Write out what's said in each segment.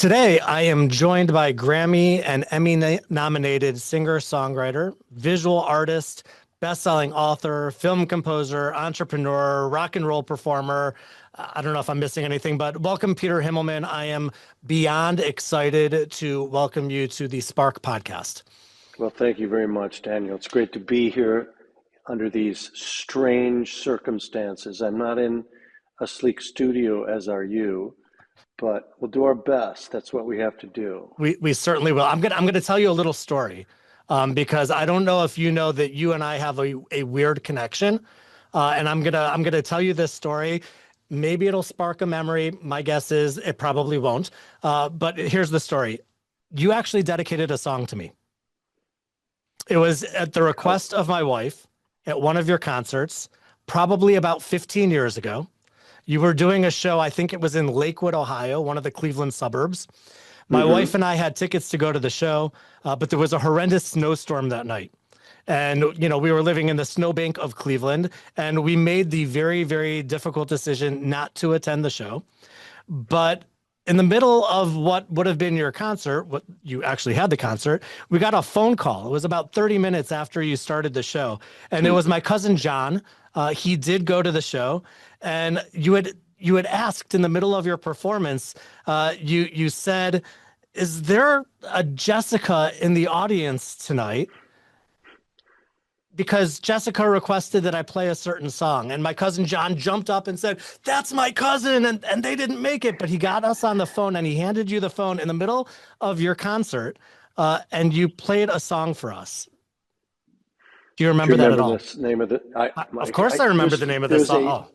Today, I am joined by Grammy and Emmy-nominated singer-songwriter, visual artist, best-selling author, film composer, entrepreneur, rock and roll performer. I don't know if I'm missing anything, but welcome, Peter Himmelman. I am beyond excited to welcome you to the Spark podcast. Well, thank you very much, Daniel. It's great to be here under these strange circumstances. I'm not in a sleek studio, as are you, but we'll do our best. That's what we have to do. We certainly will. I'm gonna tell you a little story, because I don't know if you know that you and I have a weird connection, and I'm gonna tell you this story. Maybe it'll spark a memory. My guess is it probably won't. But here's the story. You actually dedicated a song to me. It was at the Oh, request of my wife at one of your concerts, probably about 15 years ago. You were doing a show, I think it was in Lakewood, Ohio, one of the Cleveland suburbs. My mm-hmm. wife and I had tickets to go to the show, but there was a horrendous snowstorm that night. And, we were living in the snowbank of Cleveland, and we made the very, very difficult decision not to attend the show. But in the middle of what would have been your concert, what you actually had the concert, we got a phone call. It was about 30 minutes after you started the show. And it was my cousin John. He did go to the show, and you had asked in the middle of your performance, you said, "Is there a Jessica in the audience tonight?" Because Jessica requested that I play a certain song. And my cousin John jumped up and said, "That's my cousin." And they didn't make it, but he got us on the phone and he handed you the phone in the middle of your concert. And you played a song for us. Do you Do you remember that at remember all? the name of the? Of course, I remember the name of the There's song. a Oh,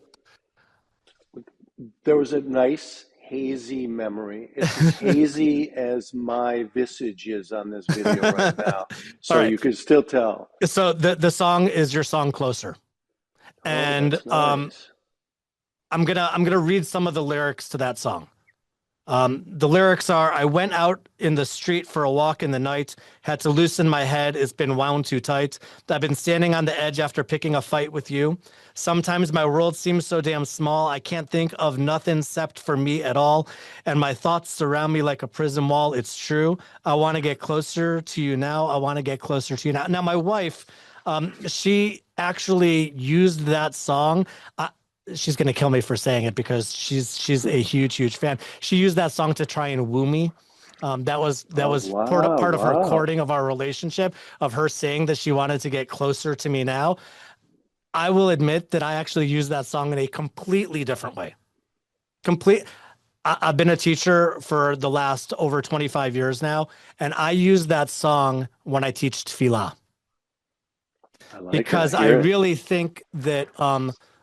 there was a nice hazy memory. It's as hazy as my visage is on this video right now, all so right. you can still tell. So the song is your song Closer. Oh, And that's nice. I'm gonna read some of the lyrics to that song. The lyrics are: I went out in the street for a walk in the night, had to loosen my head, it's been wound too tight. I've been standing on the edge after picking a fight with you. Sometimes my world seems so damn small, I can't think of nothing except for me at all. And my thoughts surround me like a prison wall. It's true. I want to get closer to you now. I want to get closer to you now. Now, my wife, she actually used that song. She's gonna kill me for saying it because she's a huge fan. She used that song to try and woo me. That Oh, was wow, part of her wow. courting of our relationship, of her saying that she wanted to get closer to me now. I will admit that I actually used that song in a completely different way. Complete. I've been a teacher for the last over 25 years now, and I use that song when I teach tefillah I like it. I because I hear it. really think that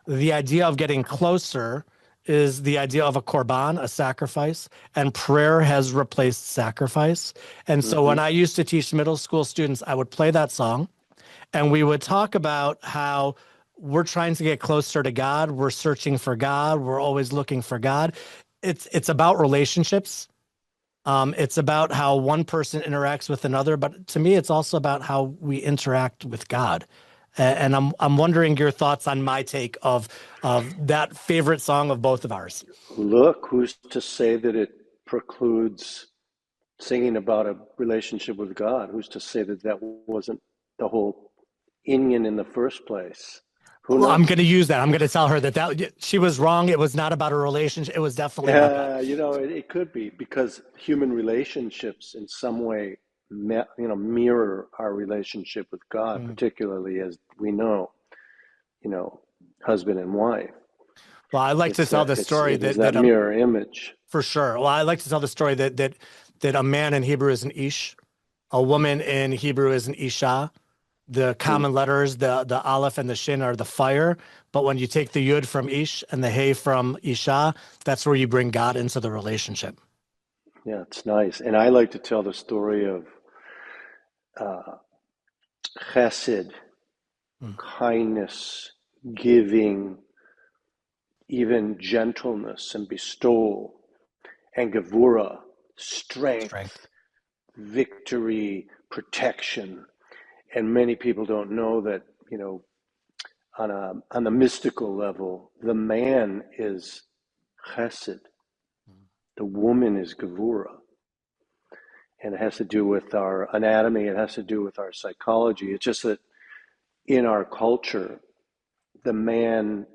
the idea of getting closer is the idea of a korban, a sacrifice, and prayer has replaced sacrifice. And so Hmm. when I used to teach middle school students, I would play that song and we would talk about how we're trying to get closer to God, we're searching for God, we're always looking for God. It's about relationships. It's about how one person interacts with another, but to me, it's also about how we interact with God. And I'm wondering your thoughts on my take of that favorite song of both of ours. Look, who's to say that it precludes singing about a relationship with God? Who's to say that that wasn't the whole Inyan in the first place? Who Well, I'm knows? going to use that. I'm going to tell her that she was wrong. It was not about a relationship. It was definitely about God. Yeah, it could be because human relationships in some way, mirror our relationship with God, Mm. particularly as we know, you know, husband and wife. Well, I like to tell the story It is that that mirror image. for sure. Well, I like to tell the story that a man in Hebrew is an ish, a woman in Hebrew is an isha. The Hmm. common letters, the aleph and the shin are the fire, but when you take the yud from ish and the hey from isha, that's where you bring God into the relationship. Yeah, it's nice. And I like to tell the story of uh, chesed, Mm. kindness, giving, even gentleness and bestowal, and gevura, Strength. strength, victory, protection. And many people don't know that, on the mystical level, the man is chesed, the woman is gevura. and it has to do with our anatomy, it has to do with our psychology. It's just that in our culture, the man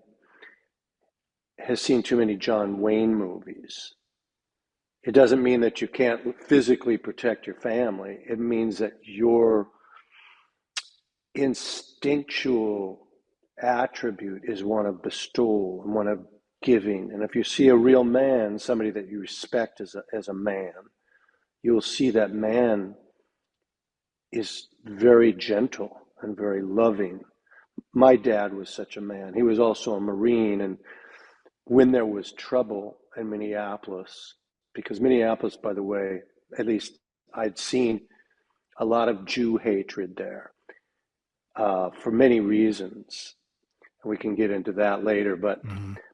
has seen too many John Wayne movies. It doesn't mean that you can't physically protect your family. It means that your instinctual attribute is one of bestowal and one of giving. And if you see a real man, somebody that you respect as a man, you'll see that man is very gentle and very loving. My dad was such a man. He was also a Marine, and when there was trouble in Minneapolis, because Minneapolis, by the way, at least I'd seen a lot of Jew hatred there for many reasons. We can get into that later, but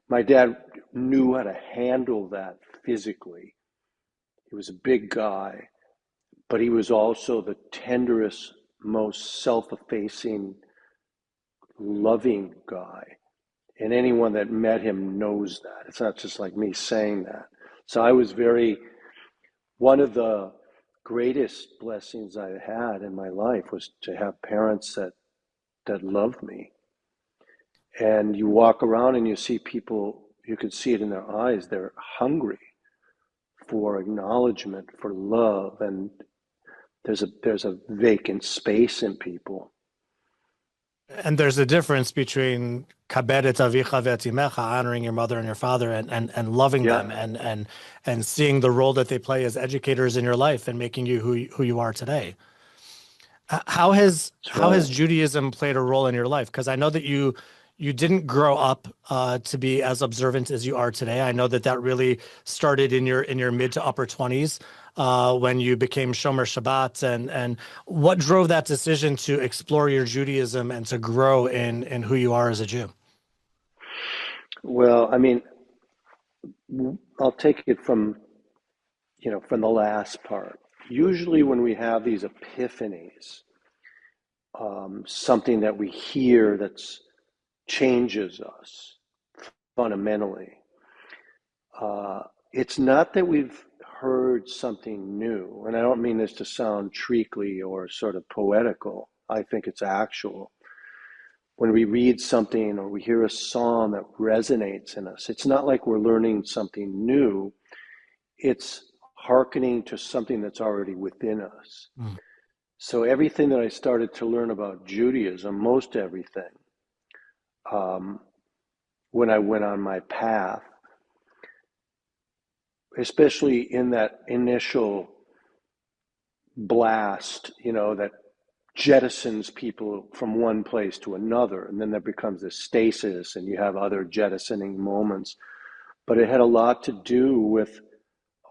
my dad knew how to handle that physically. He was a big guy, but he was also the tenderest, most self-effacing, loving guy. And anyone that met him knows that. It's not just like me saying that. So I was one of the greatest blessings I had in my life was to have parents that loved me. And you walk around and you see people, you can see it in their eyes, they're hungry for acknowledgement, for love, and there's a vacant space in people. And there's a difference between kabed et avicha ve'et imecha, honoring your mother and your father, and loving them, and seeing the role that they play as educators in your life and making you who you are today. How has Judaism played a role in your life? Because I know that you didn't grow up to be as observant as you are today. I know that really started in your mid to upper 20s when you became Shomer Shabbat. And what drove that decision to explore your Judaism and to grow in who you are as a Jew? Well, I mean, I'll take it from the last part. Usually when we have these epiphanies, something that we hear that changes us fundamentally, it's not that we've heard something new, and I don't mean this to sound treacly or sort of poetical. I think it's actual. When we read something or we hear a song that resonates in us, it's not like we're learning something new. It's hearkening to something that's already within us. So everything that I started to learn about Judaism, most everything, when I went on my path, especially in that initial blast, that jettisons people from one place to another, and then there becomes this stasis and you have other jettisoning moments. But it had a lot to do with,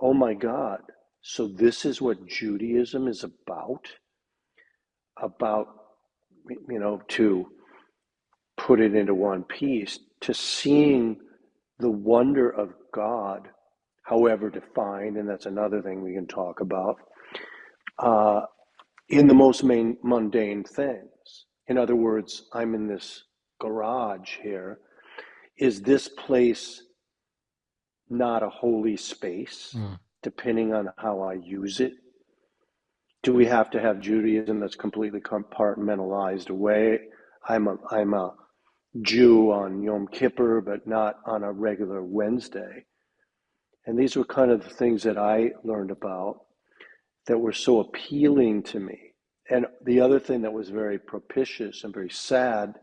oh my God, so this is what Judaism is about, to put it into one piece, to seeing the wonder of God, however defined, and that's another thing we can talk about, in the most mundane things. In other words, I'm in this garage here. Is this place not a holy space, depending on how I use it? Do we have to have Judaism that's completely compartmentalized away? I'm a Jew on Yom Kippur, but not on a regular Wednesday. And these were kind of the things that I learned about that were so appealing to me. And the other thing that was very propitious and very sad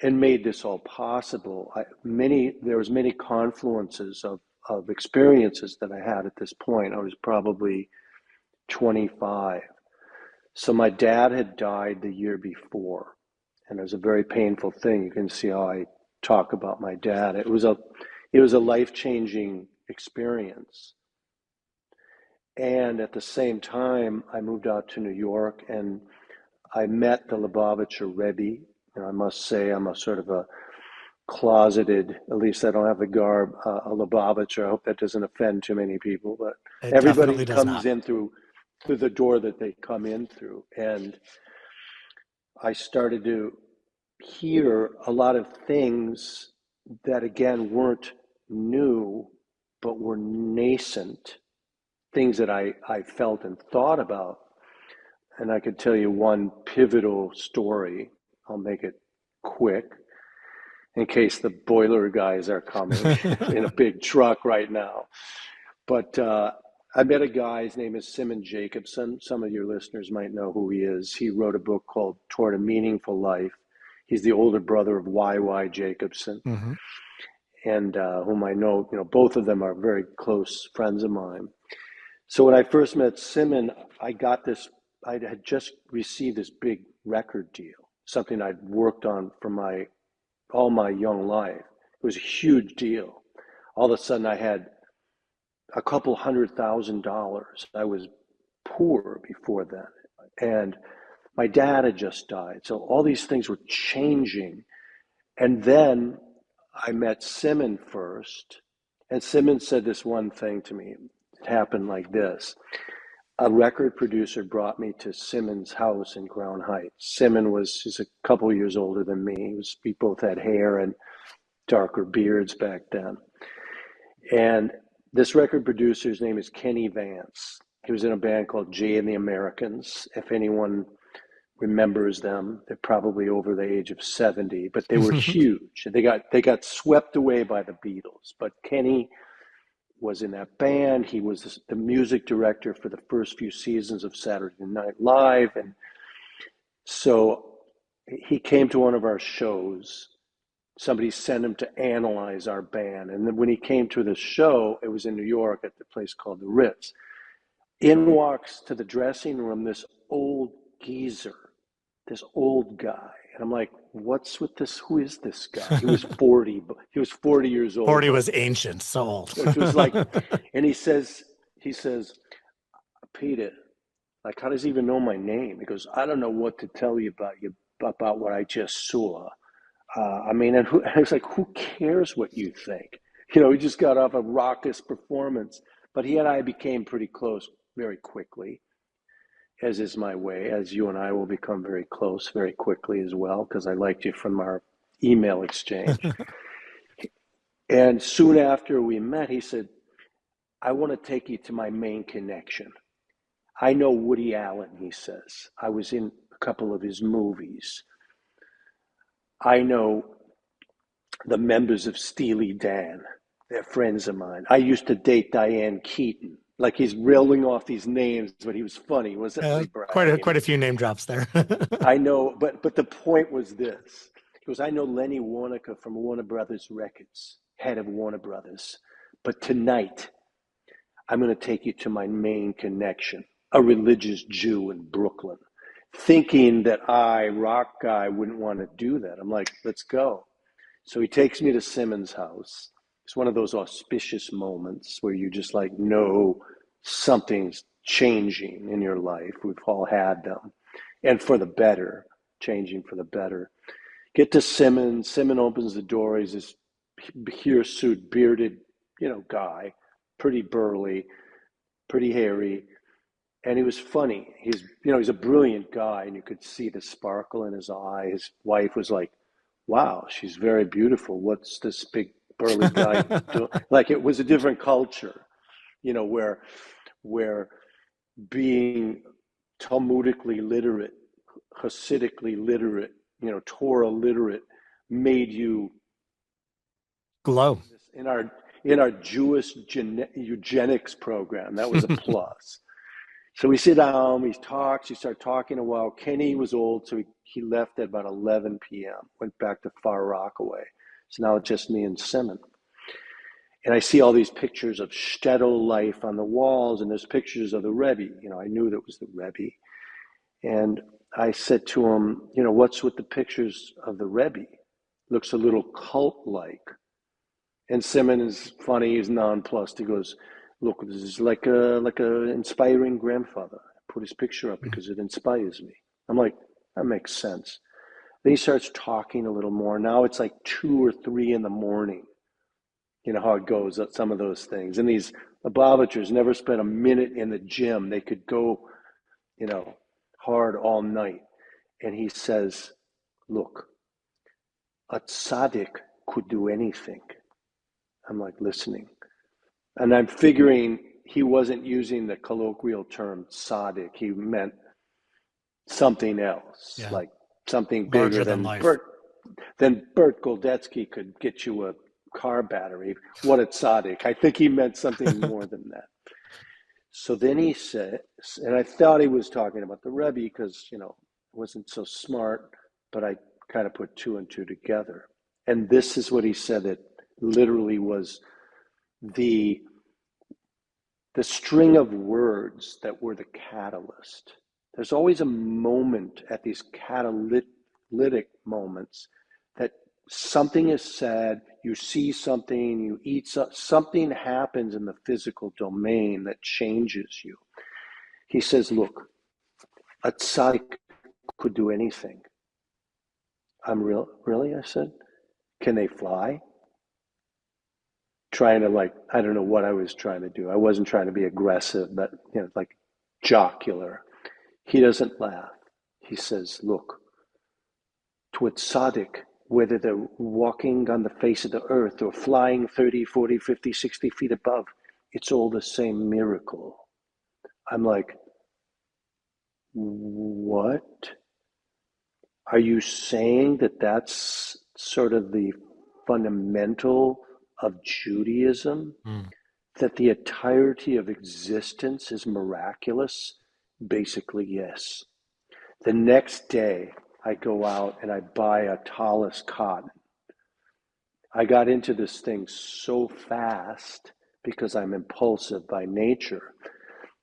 and made this all possible, there was many confluences of experiences that I had at this point. I was probably 25. So my dad had died the year before, and it was a very painful thing. You can see how I talk about my dad. It was a life-changing experience. And at the same time, I moved out to New York and I met the Lubavitcher Rebbe. And I must say I'm a sort of a closeted, at least I don't have the garb, a Lubavitcher. I hope that doesn't offend too many people, but everybody comes in through the door that they come in through. And I started to hear a lot of things that, again, weren't new, but were nascent things that I felt and thought about. And I could tell you one pivotal story. I'll make it quick in case the boiler guys are coming in a big truck right now. But I met a guy, his name is Simon Jacobson. Some of your listeners might know who he is. He wrote a book called Toward a Meaningful Life. He's the older brother of Y.Y. Jacobson, Mm-hmm. and whom I know, both of them are very close friends of mine. So when I first met Simon, I had just received this big record deal, something I'd worked on for all my young life. It was a huge deal. All of a sudden I had a couple $100,000. I was poor before then. And my dad had just died. So all these things were changing. And then I met Simon first. And Simon said this one thing to me. It happened like this. A record producer brought me to Simon's house in Crown Heights. Simon was a couple of years older than me. We both had hair and darker beards back then. And this record producer's name is Kenny Vance. He was in a band called Jay and the Americans. If anyone remembers them, they're probably over the age of 70, but they were huge. They got swept away by the Beatles. But Kenny was in that band. He was the music director for the first few seasons of Saturday Night Live. And so he came to one of our shows. Somebody sent him to analyze our band. And then when he came to the show, it was in New York at the place called the Ritz. In walks to the dressing room this old geezer, this old guy. And I'm like, what's with this? Who is this guy? He was 40. He was 40 years old. 40 was ancient, so old. Which was like, and he says, Peter, like, how does he even know my name? He goes, I don't know what to tell you about what I just saw. And I was like, who cares what you think? He just got off a raucous performance. But he and I became pretty close very quickly, as is my way, as you and I will become very close very quickly as well, because I liked you from our email exchange. And soon after we met, he said, I want to take you to my main connection. I know Woody Allen, he says. I was in a couple of his movies. I know the members of Steely Dan. They're friends of mine. I used to date Diane Keaton. Like, he's reeling off these names, but he was funny, wasn't he? Quite a few name drops there. I know, but the point was this. He goes, I know Lenny Waronker from Warner Brothers Records, head of Warner Brothers. But tonight, I'm going to take you to my main connection, a religious Jew in Brooklyn, thinking that I, rock guy, wouldn't want to do that. I'm like, let's go. So he takes me to Simon's house. It's one of those auspicious moments where you just like know something's changing in your life. We've all had them. And for the better, changing for the better. Get to Simon. Simon opens the door. He's this hirsute, bearded, guy, pretty burly, pretty hairy. And he was funny. He's a brilliant guy, and you could see the sparkle in his eye. His wife was like, wow, she's very beautiful. What's this big burly guy doing? Like, it was a different culture, where being Talmudically literate, Hasidically literate, Torah literate made you glow. In our Jewish eugenics program. That was a plus. So we sit down, we start talking a while. Kenny was old, so he left at about 11 p.m., went back to Far Rockaway. So now it's just me and Simon. And I see all these pictures of shtetl life on the walls, and there's pictures of the Rebbe. I knew that was the Rebbe. And I said to him, what's with the pictures of the Rebbe? Looks a little cult-like. And Simon is funny, he's nonplussed. He goes, look, this is like a inspiring grandfather. I put his picture up because it inspires me. I'm like, that makes sense. Then he starts talking a little more. Now it's like 2 or 3 in the morning. You know how it goes, some of those things. And these Lubavichers never spent a minute in the gym. They could go, hard all night. And he says, look, a tzaddik could do anything. I'm like listening. And I'm figuring he wasn't using the colloquial term tzaddik. He meant something else, Yeah. like something bigger Larger than than life. Bert Goldetsky could get you a car battery. What a tzaddik. I think he meant something more than that. So then he said, and I thought he was talking about the Rebbe because, I wasn't so smart, but I kind of put two and two together. And this is what he said that literally was the string of words that were the catalyst. There's always a moment at these catalytic moments that something is said, you see something, you eat something happens in the physical domain that changes you. He says, look, a tzaddik could do anything. Really? I said, can they fly? Trying to I don't know what I was trying to do. I wasn't trying to be aggressive, but like jocular. He doesn't laugh. He says, look, to a tzaddik, whether they're walking on the face of the earth or flying 30, 40, 50, 60 feet above, it's all the same miracle. I'm like, what? Are you saying that that's sort of the fundamental of Judaism? That the entirety of existence is miraculous? Basically, yes. The next day, I go out and I buy a tallis cotton. I got into this thing so fast because I'm impulsive by nature,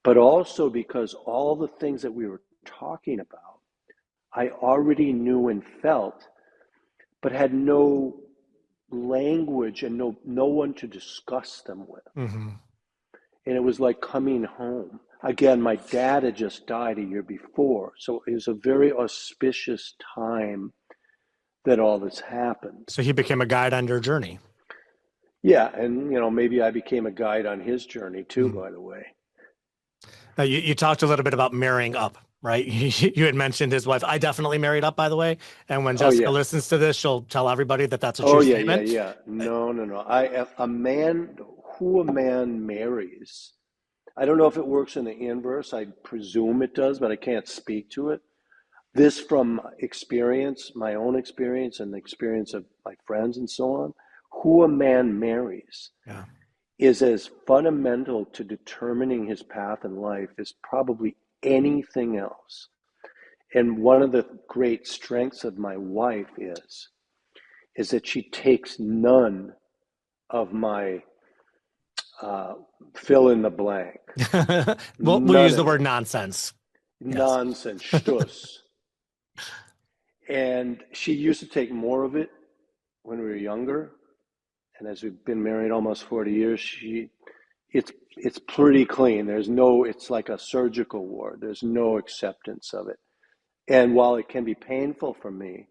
but also because all the things that we were talking about, I already knew and felt, but had no language and no one to discuss them with. Mm-hmm. And it was like coming home. Again, my dad had just died a year before, so it was a very auspicious time that all this happened. So he became a guide on your journey. Yeah, and maybe I became a guide on his journey too, by the way. Now, you talked a little bit about marrying up, right? You had mentioned his wife. I definitely married up, by the way. And when Jessica listens to this, she'll tell everybody that that's a true statement. Yeah. No. A man marries. I don't know if it works in the inverse. I presume it does, but I can't speak to it. This from experience, my own experience and the experience of my friends and so on, who a man marries is as fundamental to determining his path in life as probably anything else. And one of the great strengths of my wife is that she takes none of my fill in the blank. We'll use the word nonsense. Nonsense, shtus. And she used to take more of it when we were younger. And as we've been married almost 40 years, it's pretty clean. It's like a surgical ward. There's no acceptance of it. And while it can be painful for me,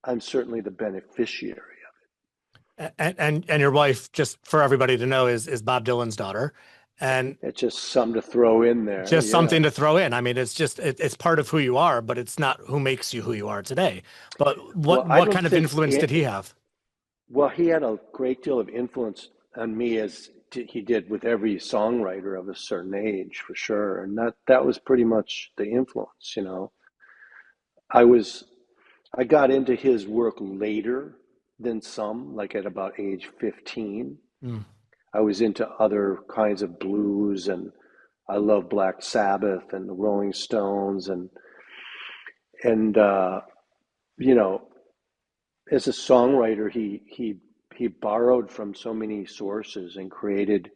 I'm certainly the beneficiary of it. And your wife, just for everybody to know, is Bob Dylan's daughter. And it's just something to throw in there. Something to throw in. I mean, it's part of who you are, but it's not who makes you who you are today. But what kind of influence did he have? Well, he had a great deal of influence on me, as he did with every songwriter of a certain age, for sure. And that was pretty much the influence, I got into his work later than some, like at about age 15. I was into other kinds of blues, and I love Black Sabbath and the Rolling Stones, and as a songwriter, he borrowed from so many sources and created,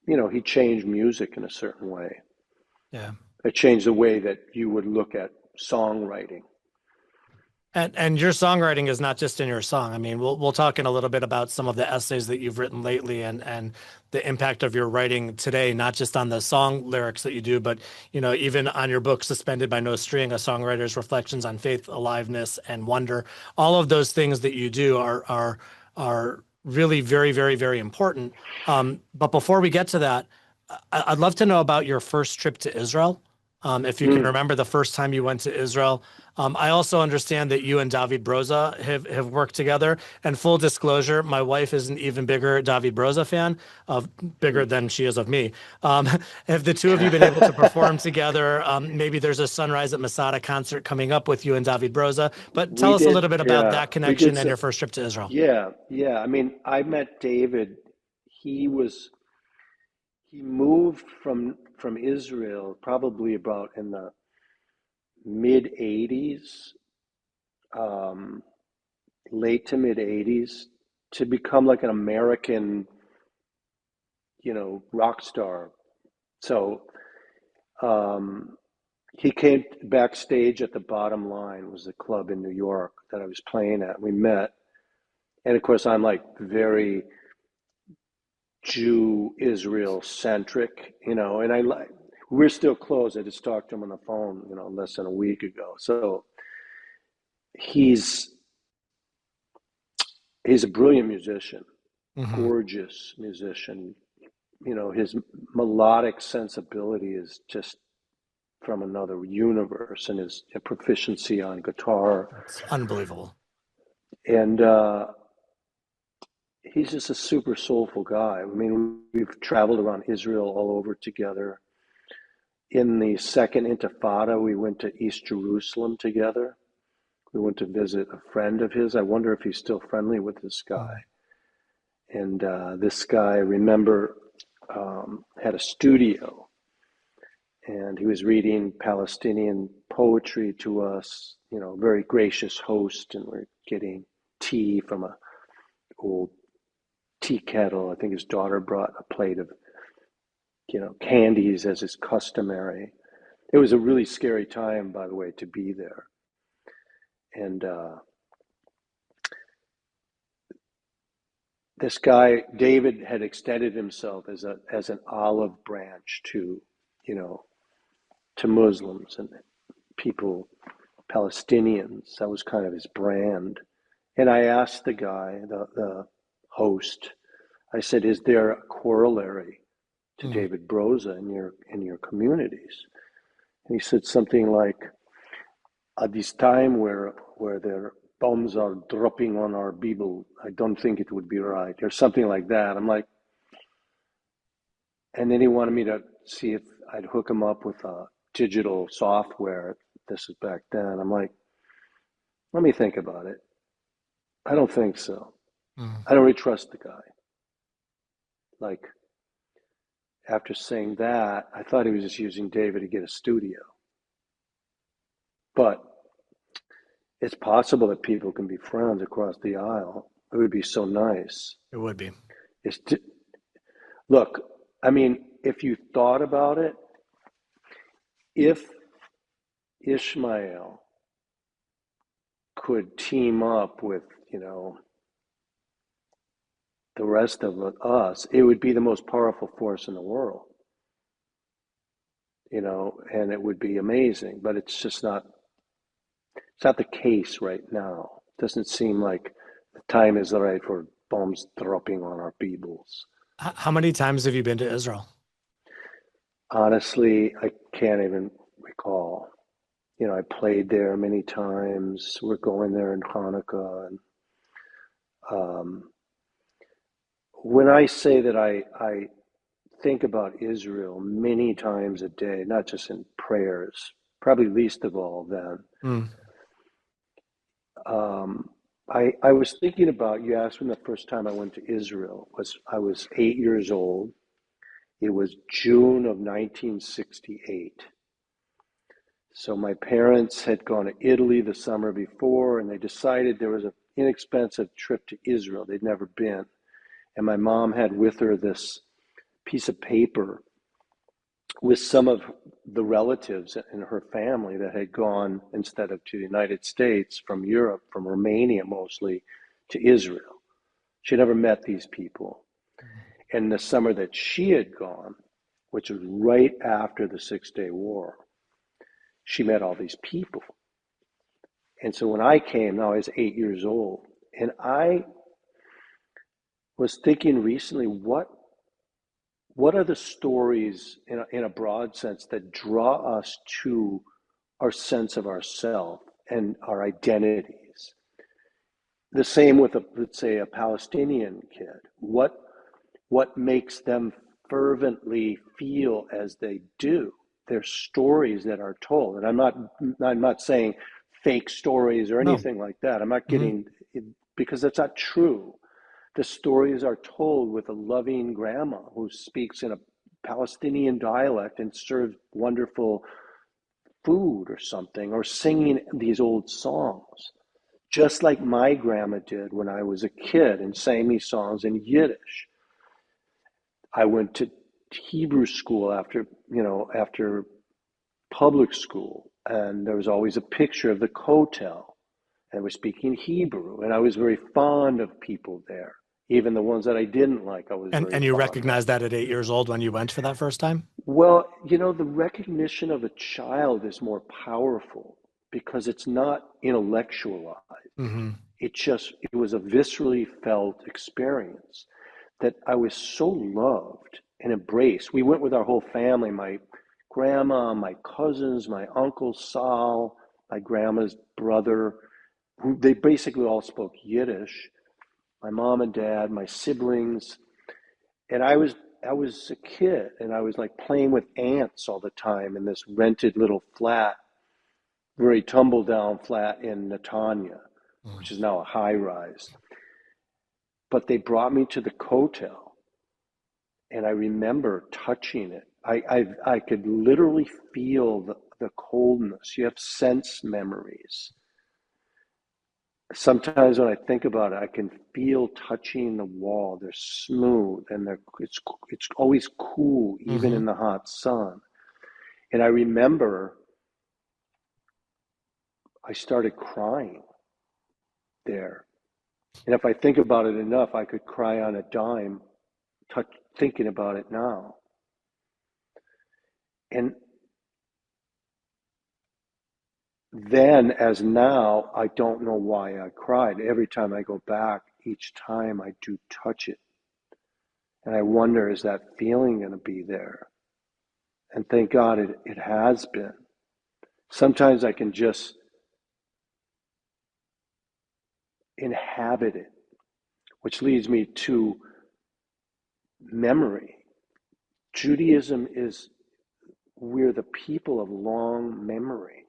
he changed music in a certain way. Yeah. It changed the way that you would look at songwriting. And your songwriting is not just in your song. I mean, we'll talk in a little bit about some of the essays that you've written lately and the impact of your writing today, not just on the song lyrics that you do, but even on your book, Suspended by No String, a songwriter's reflections on faith, aliveness, and wonder. All of those things that you do are really very, very, very important. But before we get to that, I'd love to know about your first trip to Israel. If you can Mm. remember the first time you went to Israel. I also understand that you and David Broza have worked together. And full disclosure, my wife is an even bigger David Broza fan, of bigger than she is of me. Um, have the two of you been able to perform together? Maybe there's a Sunrise at Masada concert coming up with you and David Broza. But We tell us a did, little bit about yeah, that we did. connection and your first trip to Israel. Yeah, yeah. I mean, I met David. He was he moved from Israel probably about in the mid '80s, um, late to mid '80s, to become like an American, rock star. So um, he came backstage at the Bottom Line, was the club in New York that I was playing at. We met, and of course, I'm like very Jew Israel centric, and we're still close. I just talked to him on the phone, less than a week ago. So he's he's a brilliant musician, Hmm. gorgeous musician. His melodic sensibility is just from another universe, and his proficiency on guitar, It's unbelievable. and he's just a super soulful guy. I mean, we've traveled around Israel all over together. In the second Intifada, we went to East Jerusalem together. We went to visit a friend of his. I wonder if he's still friendly with this guy. Mhm. And this guy, remember, had a studio, and he was reading Palestinian poetry to us. Very gracious host, and we're getting tea from a old tea kettle. I think his daughter brought a plate of, candies as is customary. It was a really scary time, by the way, to be there. And this guy, David, had extended himself as an olive branch to, you know, to Muslims and people, Palestinians. That was kind of his brand. And I asked the guy, the host, I said, "Is there a corollary to Mhm. David Broza in your communities?" And he said something like, "At this time where their bombs are dropping on our Bible, I don't think it would be right," or something like that. I'm like, and then he wanted me to see if I'd hook him up with a digital software. This is back then. I'm like, let me think about it. I don't think so. Mhm. I don't really trust the guy. Like, after saying that, I thought he was just using David to get a studio. But it's possible that people can be friends across the aisle. It would be so nice. It would be. It's to, look, I mean, if you thought about it, if Ishmael could team up with, the rest of us, it would be the most powerful force in the world, and it would be amazing. But it's not the case right now. It doesn't seem like the time is right for bombs dropping on our peoples. How many times have you been to Israel? Honestly, I can't even recall. I played there many times. We're going there in Hanukkah. And um, when I say that I think about Israel many times a day, not just in prayers, probably least of all then. Mm. Um, I was thinking about, you asked when the first time I went to Israel was. I was 8 years old. It was June of 1968. So my parents had gone to Italy the summer before, and they decided there was an inexpensive trip to Israel. They'd never been. And my mom had with her this piece of paper with some of the relatives in her family that had gone, instead of to the United States, from Europe, from Romania mostly, to Israel. She never met these people. And the summer that she had gone, which was right after the Six-Day War, she met all these people. And so when I came, now I was 8 years old, and I was thinking recently, what are the stories in a broad sense that draw us to our sense of ourself and our identities? The same with let's say a Palestinian kid. What makes them fervently feel as they do? Their stories that are told. And I'm not saying fake stories or No. anything like that. I'm not Hmm. getting, because that's not true. The stories are told with a loving grandma who speaks in a Palestinian dialect and serves wonderful food or something, or singing these old songs, just like my grandma did when I was a kid and sang me songs in Yiddish. I went to Hebrew school after public school, and there was always a picture of the kotel, and was speaking Hebrew, and I was very fond of people there. Even the ones that I didn't like, I was very And you fond of. recognized that at 8 years old when you went for that first time? Well, the recognition of a child is more powerful because it's not intellectualized. Hmm. It was a viscerally felt experience that I was so loved and embraced. We went with our whole family, my grandma, my cousins, my uncle Sal, my grandma's brother, who they basically all spoke Yiddish, my mom and dad, my siblings, and I was a kid and I was like playing with ants all the time in this rented little flat, very tumble down flat in Netanya, which is now a high rise. But they brought me to the kotel, and I remember touching it. I could literally feel the coldness. You have sense memories. Sometimes when I think about it, I can feel touching the wall. They're smooth and it's always cool, even Hmm. in the hot sun. And I remember I started crying there. And if I think about it enough, I could cry on a dime, thinking about it now. And then, as now, I don't know why I cried. Every time I go back, each time I do touch it. And I wonder, is that feeling going to be there? And thank God it has been. Sometimes I can just inhabit it, which leads me to memory. Judaism is, we're the people of long memory.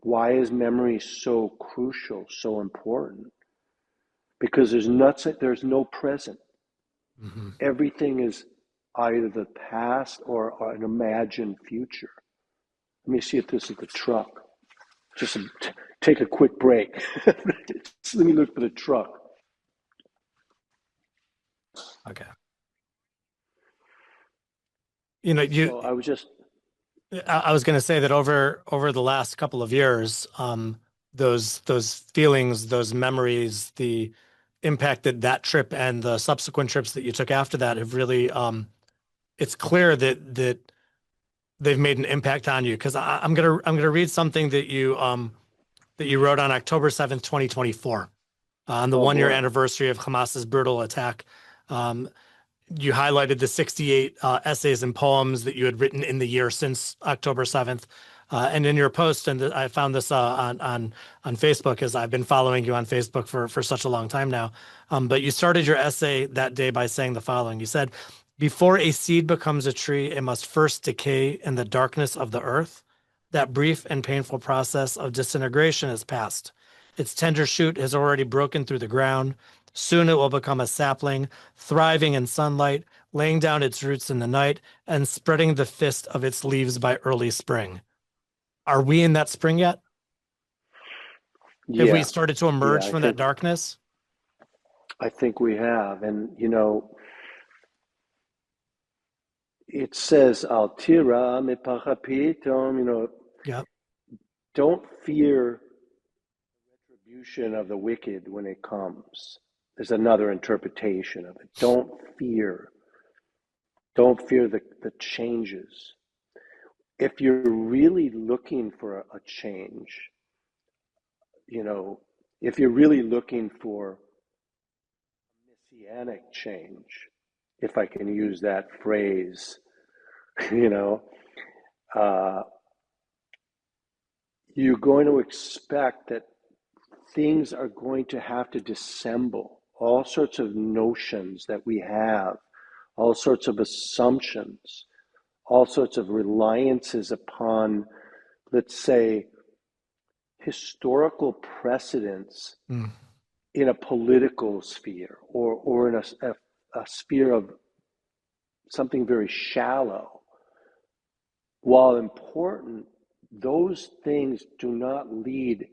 Why is memory so crucial, so important? Because there's no present. Hmm. Everything is either the past or an imagined future. Let me see if this is the truck. Just take a quick break. Let me look for the truck. Okay. You know, you So I was just, I was going to say that over the last couple of years, those feelings, those memories, the impact that that trip and the subsequent trips that you took after that have really, it's clear that they've made an impact on you. Because I'm gonna read something that you wrote on October 7th, 2024, on the oh 1 year boy. anniversary of Hamas's brutal attack. Um, you highlighted the 68 essays and poems that you had written in the year since October 7th. And in your post, and I found this on Facebook, as I've been following you on Facebook for such a long time now. But you started your essay that day by saying the following. You said, "Before a seed becomes a tree, it must first decay in the darkness of the earth. That brief and painful process of disintegration is past. Its tender shoot has already broken through the ground. Soon it will become a sapling, thriving in sunlight, laying down its roots in the night, and spreading the fist of its leaves by early spring." Are we in that spring yet? Have we Yeah, started to yeah, emerge from that darkness? I think we have. And it says al tira mipachapitom, Yeah. don't fear retribution of the wicked when it comes. There's another interpretation of it. Don't fear the changes. If you're really looking for a change, you know, if you're really looking for messianic change, if I can use that phrase, you know, uh, you're going to expect that things are going to have to dissemble all sorts of notions that we have, all sorts of assumptions, all sorts of reliances upon, let's say, historical precedents Mm. in a political sphere, or in a sphere of something very shallow. While important, those things do not lead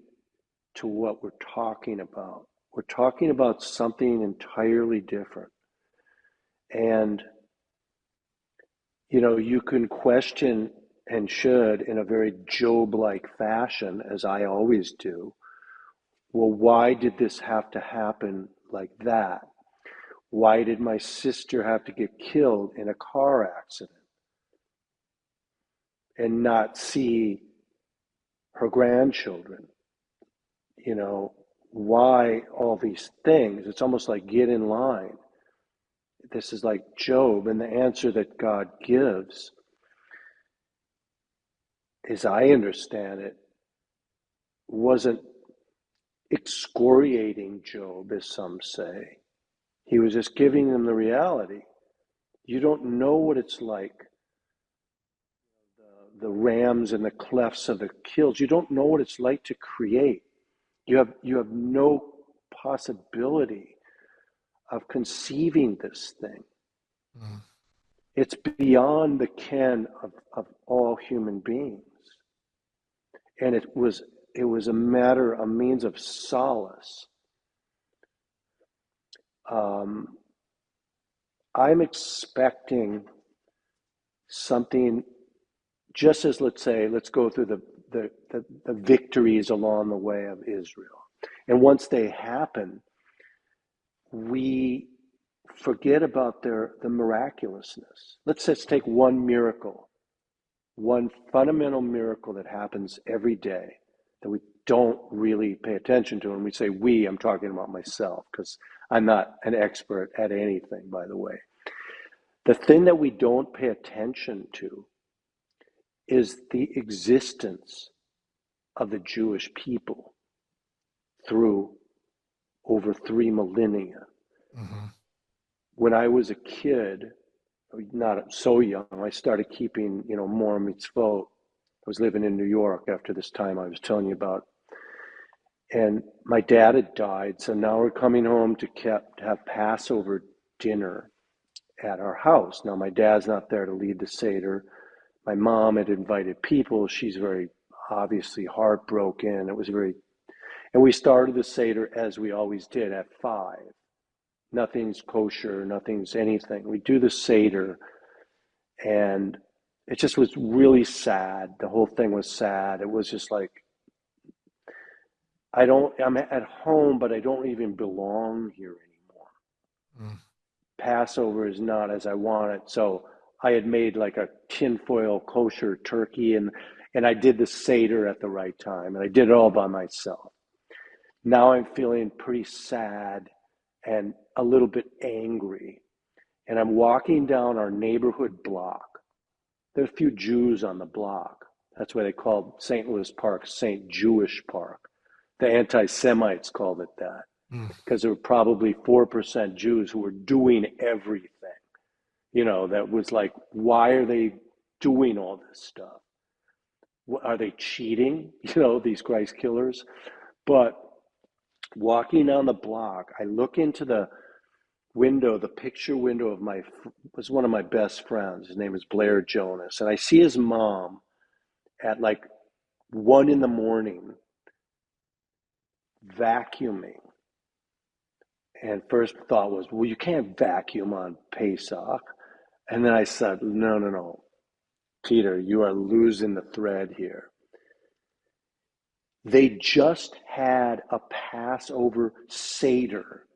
to what we're talking about. We're talking about something entirely different. And, you can question, and should, in a very Job-like fashion, as I always do. Well, why did this have to happen like that? Why did my sister have to get killed in a car accident and not see her grandchildren? Why all these things? It's almost like, get in line. This is like Job, and the answer that God gives, as I understand it, wasn't excoriating Job, as some say. He was just giving them the reality. You don't know what it's like, the rams and the clefts of the hills. You don't know what it's like to create. You have no possibility of conceiving this thing. Mm. It's beyond the ken of all human beings. And it was a means of solace. I'm expecting something, just as, let's go through the victories along the way of Israel. And once they happen, we forget about the miraculousness. Let's just take one miracle, one fundamental miracle that happens every day that we don't really pay attention to. And we say we, I'm talking about myself, because I'm not an expert at anything, by the way. The thing that we don't pay attention to is the existence of the Jewish people through over 3 millennia. Mm-hmm. When I was a kid, not so young, I started keeping, more mitzvot. I was living in New York after this time I was telling you about. And my dad had died, so now we're coming home to have Passover dinner at our house. Now my dad's not there to lead the Seder. My mom had invited people. She's very obviously heartbroken. And we started the Seder as we always did at 5. Nothing's kosher, nothing's anything. We do the Seder, and it just was really sad. The whole thing was sad. It was just like, I'm at home, but I don't even belong here anymore. Mm. Passover is not as I want it. So I had made like a tinfoil kosher turkey, and I did the Seder at the right time, and I did it all by myself. Now I'm feeling pretty sad and a little bit angry. And I'm walking down our neighborhood block. There are a few Jews on the block. That's why they called St. Louis Park St. Jewish Park. The anti-Semites called it that, because there were probably 4% Jews who were doing everything. That was like, why are they doing all this stuff? Are they cheating? These Christ killers. But walking down the block, I look into the window, the picture window of was one of my best friends. His name is Blair Jonas. And I see his mom at like 1 a.m. vacuuming. And first thought was, well, you can't vacuum on Pesach. And then I said, no, Peter, you are losing the thread here. They just had a Passover Seder.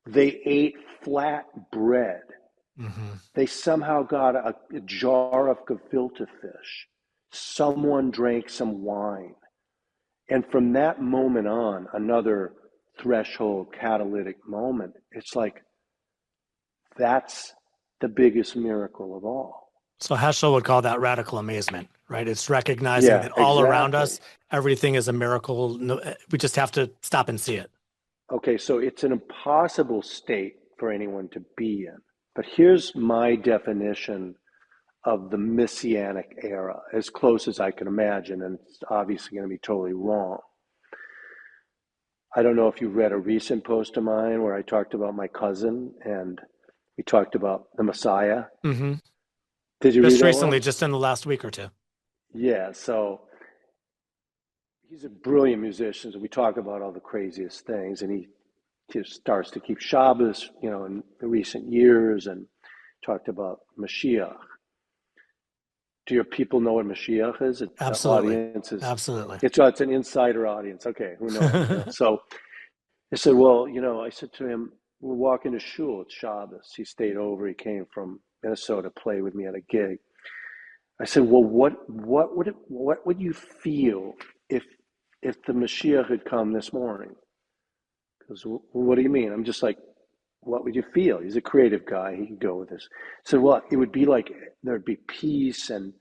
They ate flat bread. Mm-hmm. They somehow got a jar of gefilte fish. Someone drank some wine. And from that moment on, another threshold catalytic moment, it's like, That's the biggest miracle of all. So Heschel would call that radical amazement, right? It's recognizing Yeah, that all around exactly. us, everything is a miracle. We just have to stop and see it. Okay, so it's an impossible state for anyone to be in. But here's my definition of the messianic era, as close as I can imagine, and it's obviously going to be totally wrong. I don't know if you read a recent post of mine where I talked about my cousin and we talked about the Messiah. Hmm. Did you read Just that recently, one? just in the last week or two. Yeah, so he's a brilliant musician. So we talk about all the craziest things, and he just starts to keep Shabbos, in the recent years, and talked about Mashiach. Do your people know what Mashiach is? The Absolutely. audience is, Absolutely. it's an insider audience. Okay, who knows? So I said, well, I said to him, we're walking to shul. It's Shabbos. He stayed over. He came from Minnesota to play with me at a gig. I said, well, what would you feel if the Mashiach had come this morning? Because what do you mean? I'm just like, what would you feel? He's a creative guy. He could go with this. So what? It would be like there'd be peace and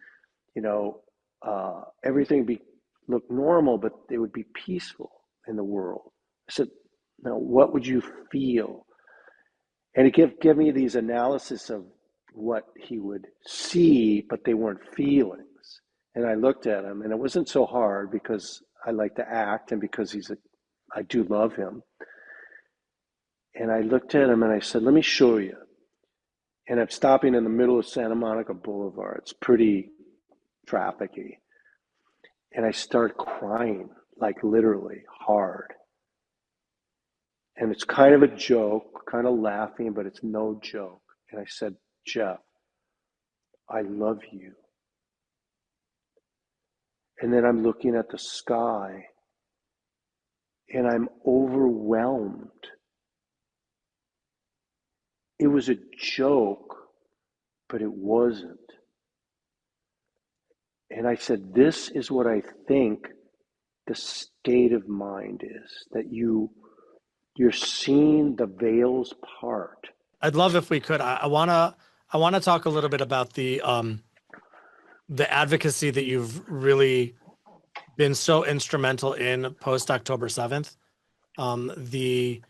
everything would be look normal, but it would be peaceful in the world. I said, now what would you feel? And he gave me these analysis of what he would see, but they weren't feelings. And I looked at him, and it wasn't so hard because I like to act, and because I do love him. And I looked at him and I said, let me show you. And I'm stopping in the middle of Santa Monica Boulevard. It's pretty trafficy. And I start crying, like literally hard. And it's kind of a joke, kind of laughing, but it's no joke. And I said, Jeff, I love you. And then I'm looking at the sky and I'm overwhelmed. It was a joke, but it wasn't. And I said, this is what I think the state of mind is, that you're seeing the veils part. I'd love if we could. I wanna talk a little bit about the advocacy that you've really been so instrumental in post October 7th. The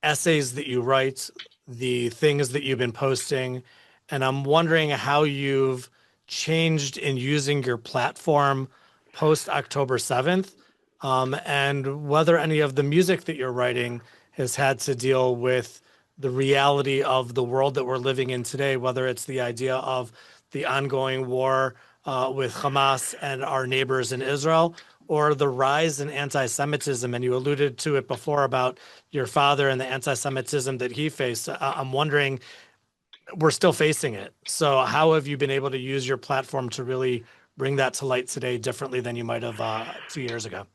essays that you write, the things that you've been posting, and I'm wondering how you've changed in using your platform post October 7th, and whether any of the music that you're writing has had to deal with the reality of the world that we're living in today, whether it's the idea of the ongoing war with Hamas and our neighbors in Israel, or the rise in anti-Semitism. And you alluded to it before about your father and the anti-Semitism that he faced. I'm wondering, we're still facing it. So how have you been able to use your platform to really bring that to light today differently than you might have 2 years ago?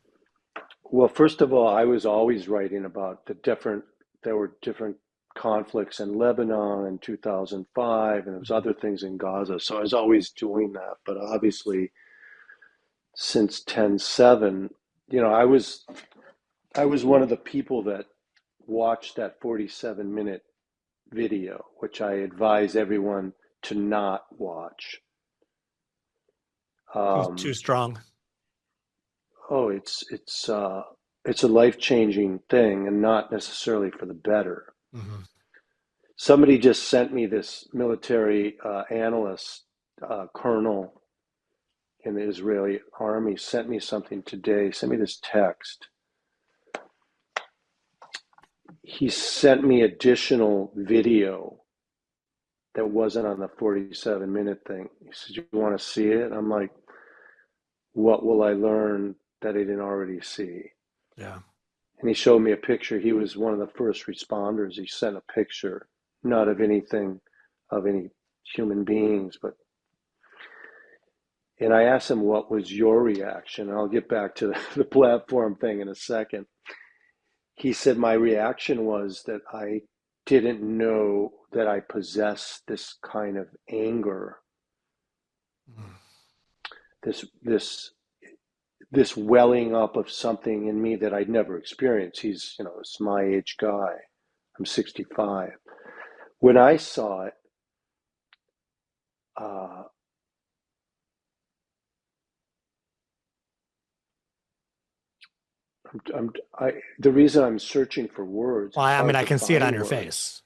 Well, first of all, I was always writing about there were different conflicts in Lebanon in 2005, and there was other things in Gaza. So I was always doing that. But obviously, since 10/7, I was one of the people that watched that 47-minute video, which I advise everyone to not watch. Too Um, strong. oh, it's a life-changing thing, and not necessarily for the better. Hmm. Somebody just sent me this military analyst, colonel in the Israeli army, sent me something today. Sent me this text. He sent me additional video that wasn't on the 47-minute thing. He said, "You want to see it?" I'm like, "What will I learn that I didn't already see?" Yeah. And he showed me a picture. He was one of the first responders. He sent a picture, not of anything, of any human beings, but. And I asked him, what was your reaction? And I'll get back to the platform thing in a second. He said, my reaction was that I didn't know that I possessed this kind of anger, Mm. this welling up of something in me that I'd never experienced. He's, it's my age guy. I'm 65. When I saw it, uh, the reason I'm searching for words, Well, it's I mean, hard I to can see it on find your words. face.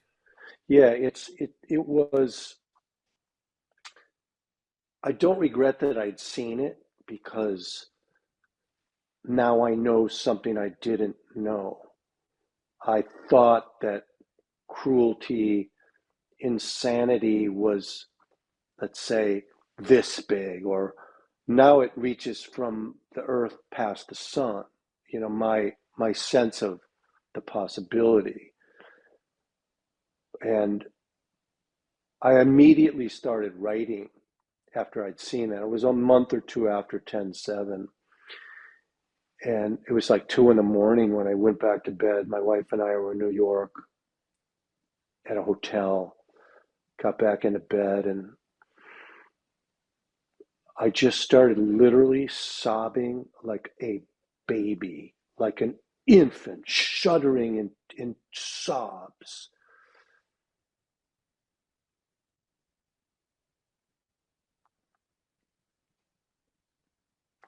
Yeah, it was. I don't regret that I'd seen it because now I know something I didn't know. I thought that cruelty, insanity was, let's say, this big, or now it reaches from the earth past the sun. My sense of the possibility. And I immediately started writing after I'd seen that. It was a month or two after 10/7. And it was like 2 in the morning when I went back to bed. My wife and I were in New York at a hotel, got back into bed, and I just started literally sobbing like a baby, like an infant, shuddering in sobs.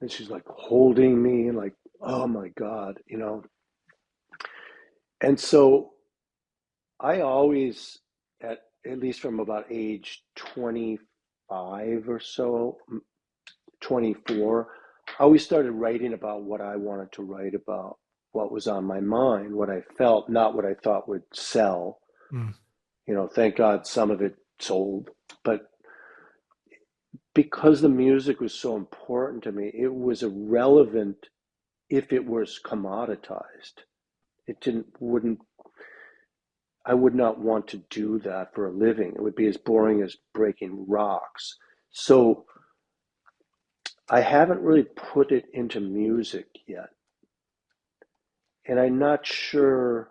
And she's like holding me, like, oh my God. And so I always, at least from about age 25 or so, 24, I always started writing about what I wanted to write about, what was on my mind, what I felt, not what I thought would sell. Mm. Thank God some of it sold. But because the music was so important to me, it was irrelevant if it was commoditized. It wouldn't, I would not want to do that for a living. It would be as boring as breaking rocks. So I haven't really put it into music yet. And I'm not sure.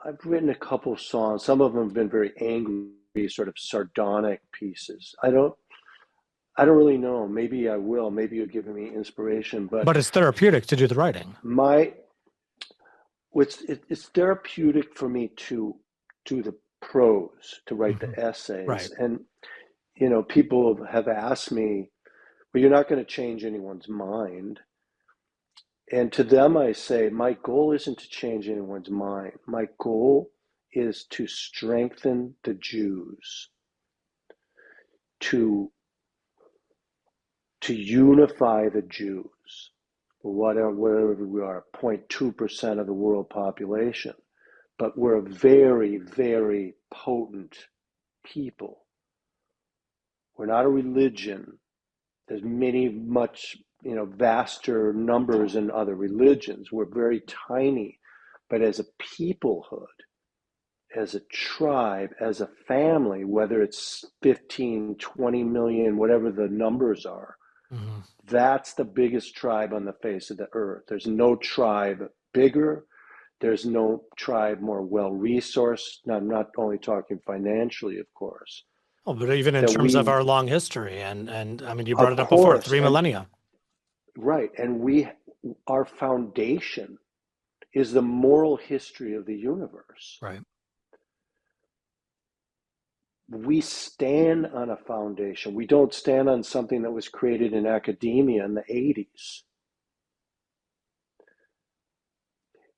I've written a couple songs. Some of them have been very angry, sort of sardonic pieces. I don't really know. Maybe I will. Maybe you're giving me inspiration. But But it's therapeutic to do the writing. my it's therapeutic for me to do the prose, to write Hmm. the essays. Right. And people have asked me, well, you're not going to change anyone's mind. And to them, I say, my goal isn't to change anyone's mind. My goal is to strengthen the Jews, to unify the Jews, whatever we are, 0.2% of the world population. But we're a very, very potent people. We're not a religion. There's much, vaster numbers in other religions. We're very tiny. But as a peoplehood, as a tribe, as a family, whether it's 15, 20 million, whatever the numbers are, Hmm. that's the biggest tribe on the face of the earth. There's no tribe bigger. There's no tribe more well-resourced. Now, I'm not only talking financially, of course, Oh, but even in that terms of we, our long history, and I mean, you brought of it up before, course, three and millennia. right, and our foundation is the moral history of the universe. Right. We stand on a foundation. We don't stand on something that was created in academia in the 80s.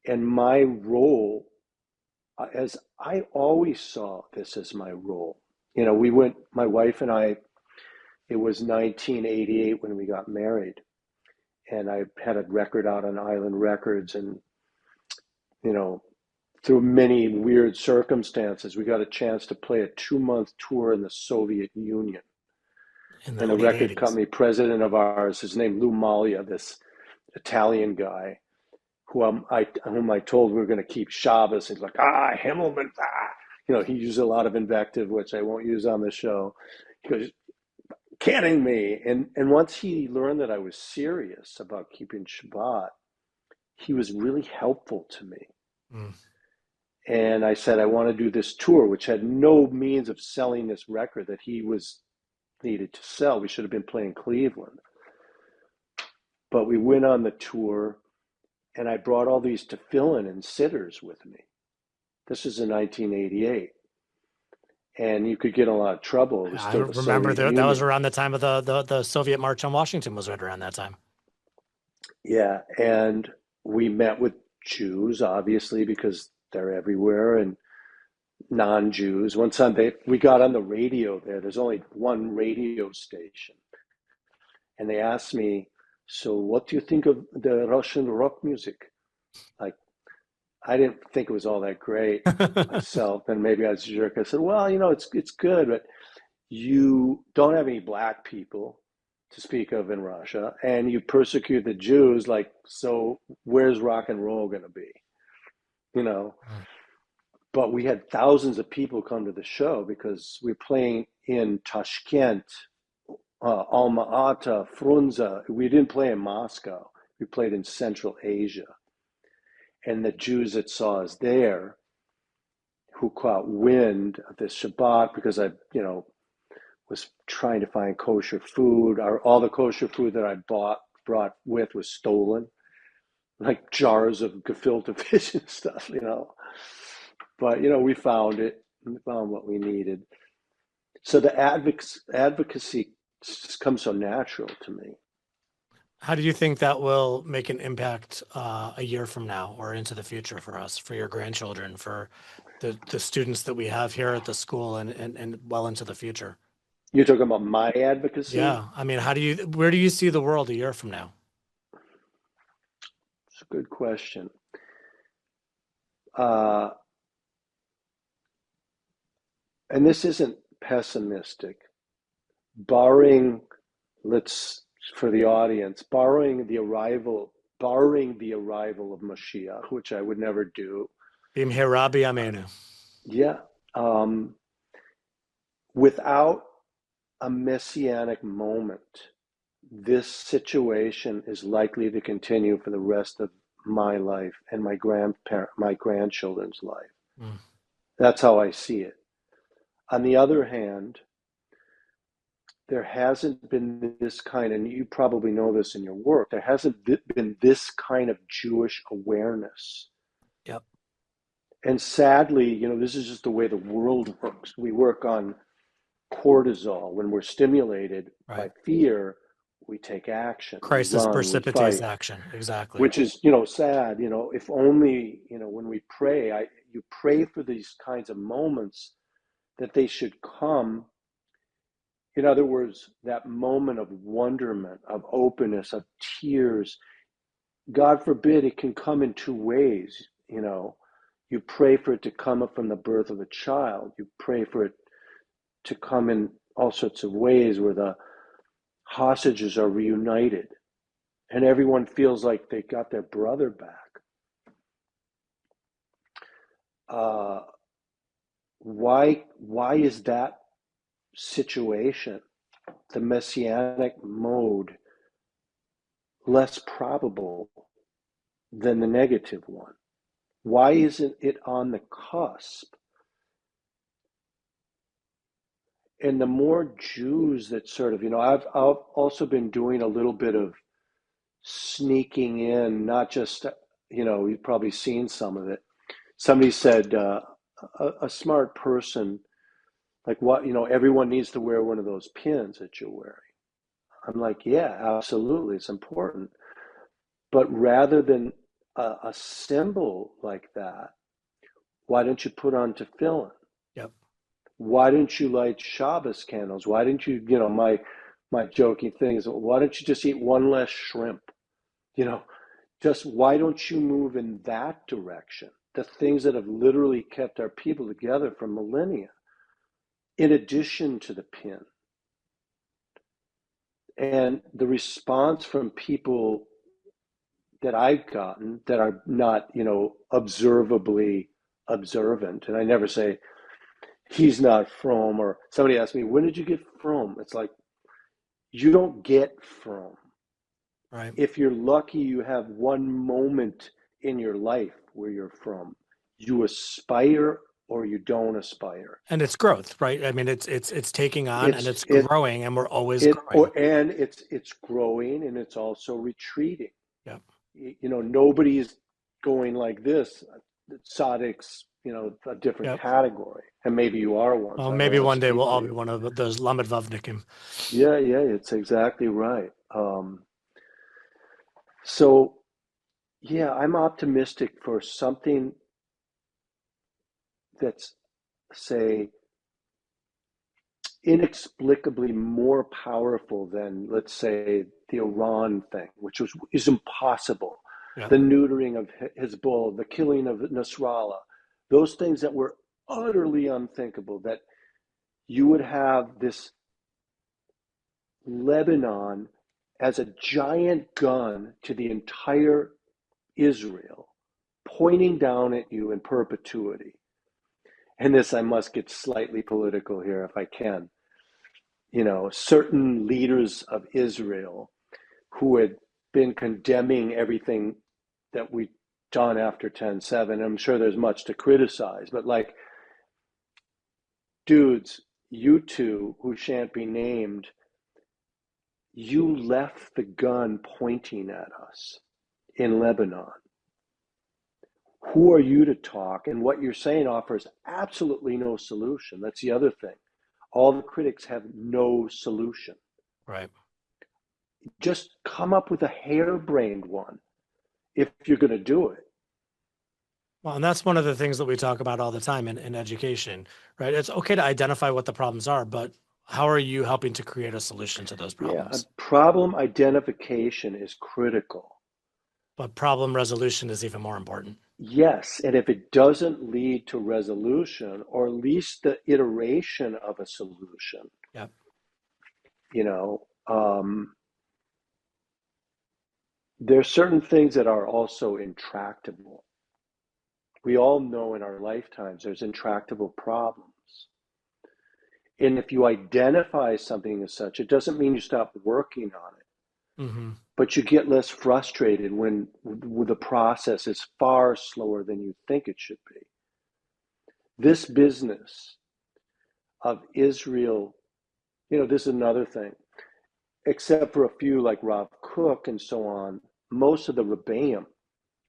And my role, as I always saw this as my role, my wife and I, it was 1988 when we got married. And I had a record out on Island Records. And, you know, through many weird circumstances, we got a chance to play a 2-month tour in the Soviet Union. In the And a late record 80s. company president of ours, his name Lou Malia, this Italian guy, whom I told we were going to keep Shabbos. He's like, Himmelman, he used a lot of invective, which I won't use on the show. He goes, kidding me. And once he learned that I was serious about keeping Shabbat, he was really helpful to me. Mm. And I said, I want to do this tour, which had no means of selling this record that he was needed to sell. We should have been playing Cleveland. But we went on the tour, and I brought all these tefillin and sitters with me. This is in 1988. And you could get in a lot of trouble. It was I still the remember Soviet that was Union. around the time of the Soviet March on Washington was right around that time. Yeah, and we met with Jews, obviously, because they're everywhere, and non-Jews. One time we got on the radio there. There's only one radio station. And they asked me, so what do you think of the Russian rock music? Like, I didn't think it was all that great myself, and maybe I was a jerk. I said, well, it's good, but you don't have any black people to speak of in Russia, and you persecute the Jews. Like, so where's rock and roll going to be? You know. But we had thousands of people come to the show because we're playing in Tashkent, Alma-Ata, Frunze. We didn't play in Moscow. We played in Central Asia. And the Jews that saw us there, who caught wind of this Shabbat, because I, was trying to find kosher food. All the kosher food that I brought with was stolen, like jars of gefilte fish and stuff, But, we found it. We found what we needed. So the advocacy just comes so natural to me. How do you think that will make an impact a year from now or into the future for us, for your grandchildren, for the students that we have here at the school and well into the future? You're talking about my advocacy? Yeah. I mean, where do you see the world a year from now? It's a good question. And this isn't pessimistic. Barring, for the audience, barring the arrival of Mashiach, which I would never do. Bimhe Rabbi Amenu. Yeah. Without a messianic moment, this situation is likely to continue for the rest of my life and my grandchildren's life. Mm. That's how I see it. On the other hand, there hasn't been this kind, and you probably know this in your work, there hasn't been this kind of Jewish awareness. Yep. And sadly, this is just the way the world works. We work on cortisol. When we're stimulated by fear, we take action. Crisis We run, we precipitates fight, action. Exactly. which is, sad. If only, when we pray, you pray for these kinds of moments that they should come. In other words, that moment of wonderment, of openness, of tears, God forbid it can come in two ways. You pray for it to come up from the birth of a child. You pray for it to come in all sorts of ways where the hostages are reunited and everyone feels like they got their brother back. Why is that situation, the messianic mode, less probable than the negative one? Why isn't it on the cusp? And the more Jews that sort of, I've also been doing a little bit of sneaking in, not just, you've probably seen some of it. Somebody said, a smart person, like what, everyone needs to wear one of those pins that you're wearing. I'm like, yeah, absolutely, it's important. But rather than a symbol like that, why don't you put on tefillin? Yep. Why didn't you light Shabbos candles? Why didn't you, my joking thing is, why don't you just eat one less shrimp? Just why don't you move in that direction? The things that have literally kept our people together for millennia, in addition to the pin. And the response from people that I've gotten that are not, observably observant, and I never say, he's not from, or somebody asked me, when did you get from? It's like, you don't get from. Right. If you're lucky, you have one moment in your life where you're from. You aspire or you don't aspire. And it's growth, right? I mean, it's taking on and it's growing, and we're always growing. And it's growing and it's also retreating. Yep. Nobody's going like this. Tzaddiks a different Yep. category. And maybe you are one. Well, So I maybe don't want one to day speak we'll for all be you. one of those Lamed Vavnikim. Yeah, it's exactly right. So yeah, I'm optimistic for something that's, say, inexplicably more powerful than, let's say, the Iran thing, which is impossible. Yeah. The neutering of Hezbollah, the killing of Nasrallah, those things that were utterly unthinkable, that you would have this Lebanon as a giant gun to the entire Israel, pointing down at you in perpetuity. And this, I must get slightly political here if I can. Certain leaders of Israel who had been condemning everything that we've done after 10/7. I'm sure there's much to criticize, but like, dudes, you two who shan't be named, you left the gun pointing at us in Lebanon. Who are you to talk? And what you're saying offers absolutely no solution. That's the other thing. All the critics have no solution. Right. Just come up with a harebrained one if you're going to do it. Well, and that's one of the things that we talk about all the time in education, right? It's okay to identify what the problems are, but how are you helping to create a solution to those Yeah, problems? problem identification is critical. But problem resolution is even more important. Yes, and if it doesn't lead to resolution, or at least the iteration of a solution, Yep. There are certain things that are also intractable. We all know in our lifetimes there's intractable problems. And if you identify something as such, it doesn't mean you stop working on it. Mm-hmm. But you get less frustrated when the process is far slower than you think it should be. This business of Israel, this is another thing. Except for a few like Rav Kook and so on, most of the Rebbeim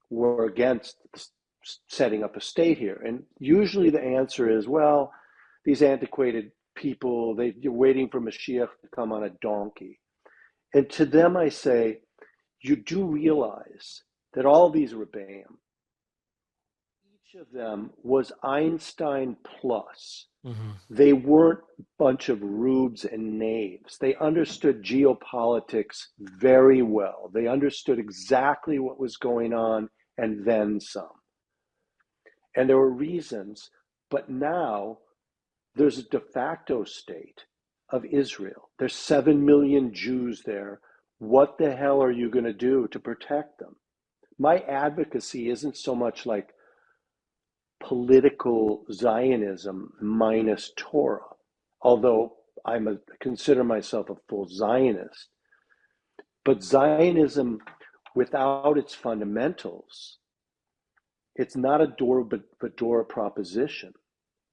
were against setting up a state here. And usually the answer is, well, these antiquated people, you're waiting for Mashiach to come on a donkey. And to them I say, you do realize that all these Rebbeim, each of them was Einstein plus. Mm-hmm. They weren't a bunch of rubes and knaves. They understood geopolitics very well. They understood exactly what was going on and then some. And there were reasons, but now there's a de facto state of Israel. There's 7 million Jews there. What the hell are you going to do to protect them? My advocacy isn't so much like political Zionism minus Torah, although consider myself a full Zionist. But Zionism without its fundamentals, it's not a door-but-door proposition.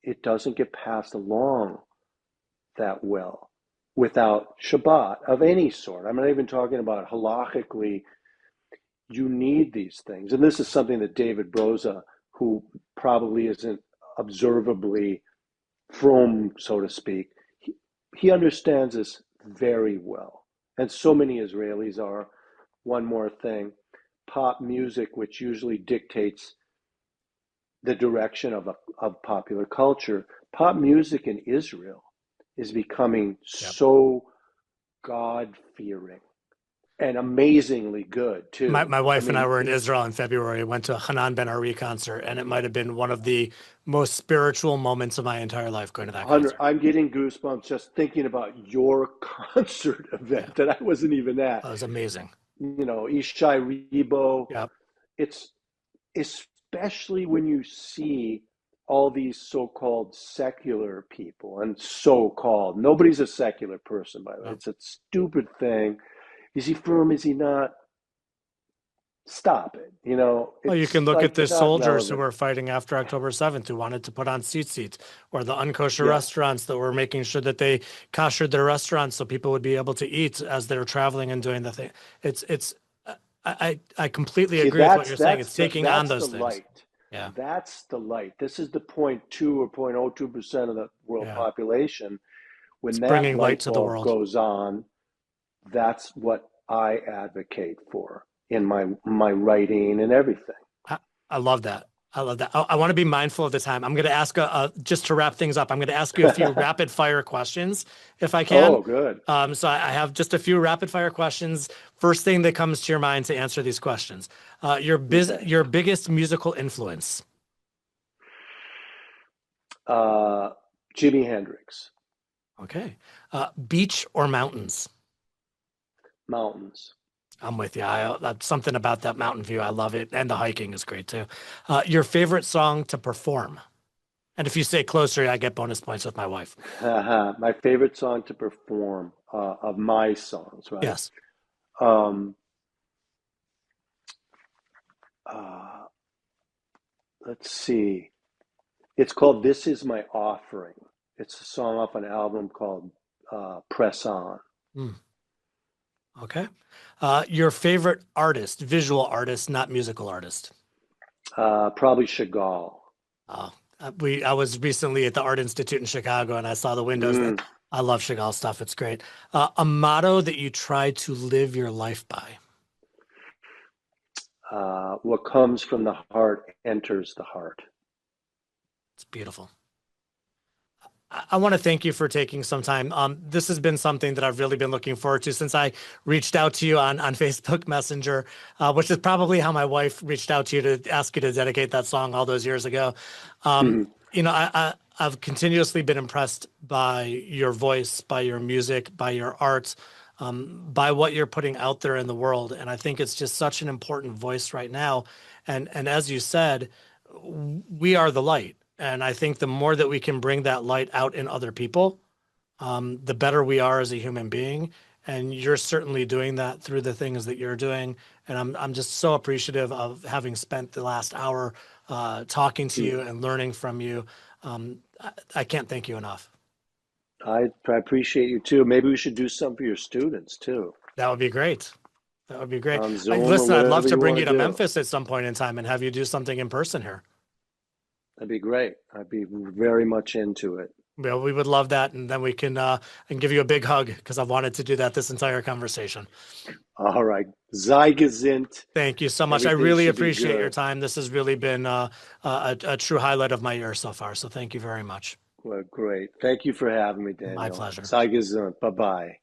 It doesn't get passed along that well without Shabbat of any sort. I'm not even talking about halachically. You need these things. And this is something that David Broza, who probably isn't observably frum, so to speak, he understands this very well. And so many Israelis are. One more thing, pop music, which usually dictates the direction of popular culture, pop music in Israel is becoming so God-fearing and amazingly good too. My wife and I were in Israel in February, went to a Hanan Ben Ari concert, and it might have been one of the most spiritual moments of my entire life going to that concert. I'm getting goosebumps just thinking about your concert event that I wasn't even at. That was amazing. Ishai Rebo. Yep. It's especially when you see all these so-called secular people, and so-called, nobody's a secular person, by the way. It's a stupid thing. Is he firm? Is he not? Stop it. Well, you can look like at the soldiers relevant. who were fighting after October 7th who wanted to put on seats, or the unkosher Yeah. restaurants that were making sure that they koshered their restaurants so people would be able to eat as they're traveling and doing the thing. I completely agree with what you're saying. It's taking on those things. Light. Yeah. That's the light. This is the 0.2 or 0.02% of the world Yeah. population. It's When that bringing light light to the bulb world. goes on, that's what I advocate for in my writing and everything. I, I love that. I love that. I want to be mindful of the time. I'm going to ask just to wrap things up. I'm going to ask you a few rapid fire questions if I can. Oh, good. So I have just a few rapid fire questions. First thing that comes to your mind to answer these questions. Okay. Your biggest musical influence. Uh, Jimi Hendrix, Okay. Beach or mountains? mountains. I'm with you. Something about that mountain view. I love it. And the hiking is great too. Your favorite song to perform? And if you say closer, I get bonus points with my wife. My favorite song to perform of my songs, right? Yes. Um, uh, let's see. It's called "This Is My Offering." It's a song off an album called "Press On." Hmm. Okay. Your favorite artist, visual artist, not musical artist. Probably Chagall. Uh, I was recently at the Art Institute in Chicago and I saw the windows. Mm. I love Chagall stuff. It's great. A motto that you try to live your life by. What comes from the heart enters the heart. It's beautiful. I want to thank you for taking some time. This has been something that I've really been looking forward to since I reached out to you on Facebook Messenger, which is probably how my wife reached out to you to ask you to dedicate that song all those years ago. You know, I've continuously been impressed by your voice, by your music, by your art, by what you're putting out there in the world. And I think it's just such an important voice right now. And as you said, we are the light. And I think the more that we can bring that light out in other people, the better we are as a human being. And you're certainly doing that through the things that you're doing. And I'm just so appreciative of having spent the last hour talking to you and learning from you. I can't thank you enough. I appreciate you too. Maybe we should do something for your students too, That would be great. That would be great. on Zoom or Listen, I'd love whatever to you bring want you to to do. Memphis at some point in time and have you do something in person here. That'd be great. I'd be very much into it. Well, we would love that, and then we can and give you a big hug because I've wanted to do that this entire conversation. All right. Sei gesinnt. Thank you so much. I Everything really should be appreciate your good. time. This has really been a true highlight of my year so far. So thank you very much. Well, great. Thank you for having me, My Daniel. pleasure. Sei gesund. Bye bye.